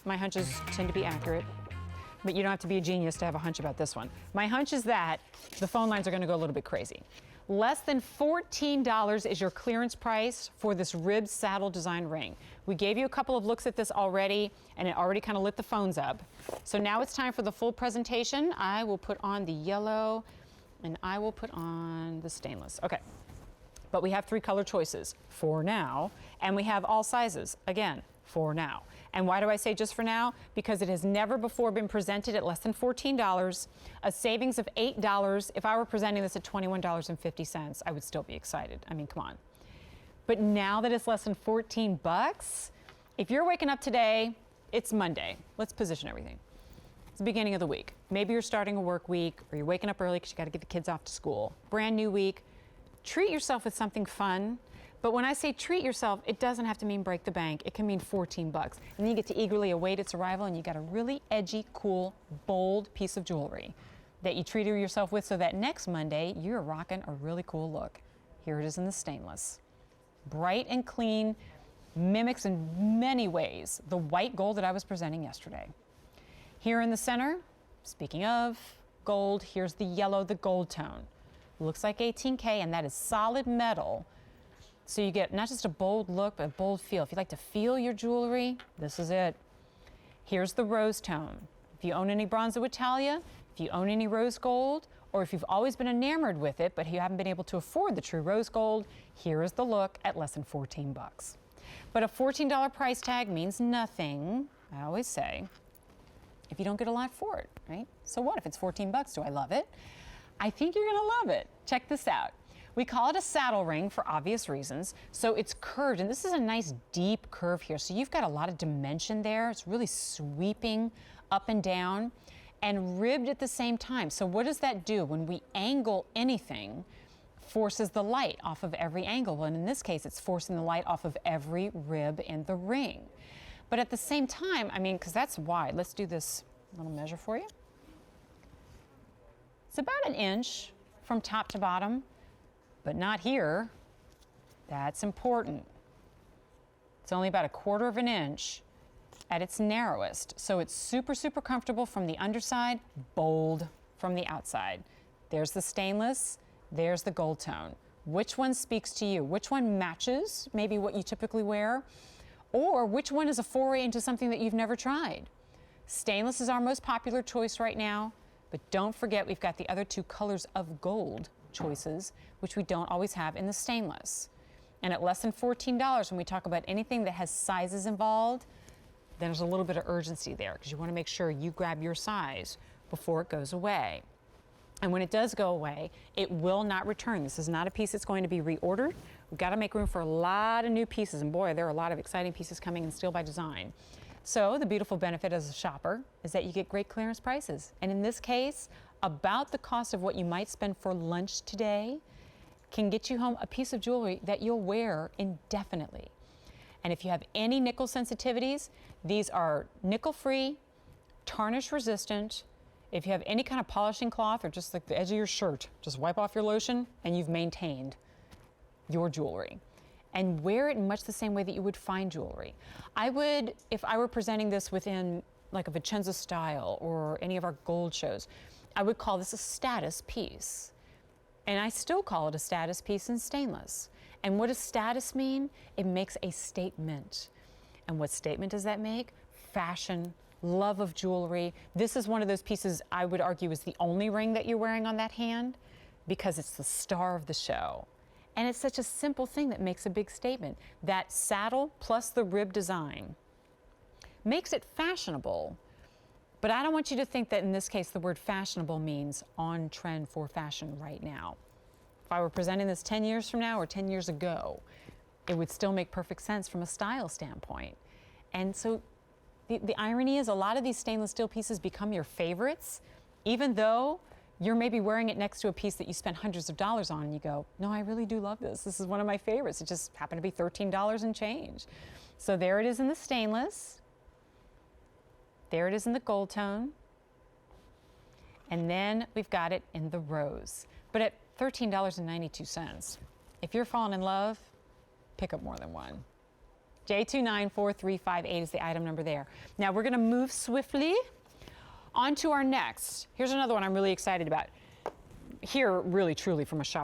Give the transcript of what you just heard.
My hunches tend to be accurate, but you don't have to be a genius to have a hunch about this one. My hunch is that the phone lines are going to go a little bit crazy. Less than $14 is your clearance price for this ribbed saddle design ring. We gave you a couple of looks at this already, and it already kind of lit the phones up. So now it's time for the full presentation. I will put on the yellow, and I will put on the stainless. Okay. But we have 3 color choices for now, and we have all sizes, again, for now. And why do I say just for now? Because it has never before been presented at less than $14, a savings of $8. If I were presenting this at $21.50, I would still be excited. I mean, come on. But now that it's less than 14 bucks, if you're waking up today, it's Monday. Let's position everything. It's the beginning of the week. Maybe you're starting a work week, or you're waking up early because you got to get the kids off to school. Brand new week. Treat yourself with something fun. But when I say treat yourself, it doesn't have to mean break the bank. It can mean 14 bucks. And then you get to eagerly await its arrival, and you got a really edgy, cool, bold piece of jewelry that you treat yourself with, so that next Monday, you're rocking a really cool look. Here it is in the stainless. Bright and clean, mimics in many ways the white gold that I was presenting yesterday. Here in the center, speaking of gold, here's the yellow, the gold tone. Looks like 18K, and that is solid metal. So you get not just a bold look, but a bold feel. If you like to feel your jewelry, this is it. Here's the rose tone. If you own any Bronzo Italia, if you own any rose gold, or if you've always been enamored with it, but you haven't been able to afford the true rose gold, here is the look at less than 14 bucks. But a $14 price tag means nothing, I always say, if you don't get a lot for it, right? So what if it's 14 bucks? Do I love it? I think you're gonna love it. Check this out. We call it a saddle ring for obvious reasons. So it's curved, and this is a nice deep curve here. So you've got a lot of dimension there. It's really sweeping up and down and ribbed at the same time. So what does that do? When we angle anything, forces the light off of every angle. And in this case, it's forcing the light off of every rib in the ring. But at the same time, I mean, because that's wide. Let's do this little measure for you. It's about 1 inch from top to bottom. But not here. That's important. It's only about 1/4 of an inch at its narrowest. So it's super, super comfortable from the underside, bold from the outside. There's the stainless, there's the gold tone. Which one speaks to you? Which one matches maybe what you typically wear? Or which one is a foray into something that you've never tried? Stainless is our most popular choice right now, but don't forget we've got the other 2 colors of gold choices, which we don't always have in the stainless. And at less than $14, when we talk about anything that has sizes involved, then there's a little bit of urgency there, because you want to make sure you grab your size before it goes away. And when it does go away, it will not return. This is not a piece that's going to be reordered. We've got to make room for a lot of new pieces, and boy, there are a lot of exciting pieces coming in Steel by Design. So the beautiful benefit as a shopper is that you get great clearance prices. And in this case, about the cost of what you might spend for lunch today can get you home a piece of jewelry that you'll wear indefinitely. And if you have any nickel sensitivities, these are nickel-free, tarnish-resistant. If you have any kind of polishing cloth or just like the edge of your shirt, just wipe off your lotion and you've maintained your jewelry. And wear it in much the same way that you would fine jewelry. I would, if I were presenting this within like a Vicenza style or any of our gold shows, I would call this a status piece. And I still call it a status piece in stainless. And what does status mean? It makes a statement. And what statement does that make? Fashion, love of jewelry. This is one of those pieces I would argue is the only ring that you're wearing on that hand, because it's the star of the show. And it's such a simple thing that makes a big statement. That saddle plus the rib design makes it fashionable. But I don't want you to think that in this case the word fashionable means on trend for fashion right now. If I were presenting this 10 years from now or 10 years ago, it would still make perfect sense from a style standpoint. And so the irony is a lot of these stainless steel pieces become your favorites, even though you're maybe wearing it next to a piece that you spent hundreds of dollars on, and you go, no, I really do love this. This is one of my favorites. It just happened to be $13 and change. So there it is in the stainless. There it is in the gold tone. And then we've got it in the rose. But at $13.92, if you're falling in love, pick up more than one. J294358 is the item number there. Now we're going to move swiftly on to our next. Here's another one I'm really excited about. Here, really, truly, from a shop.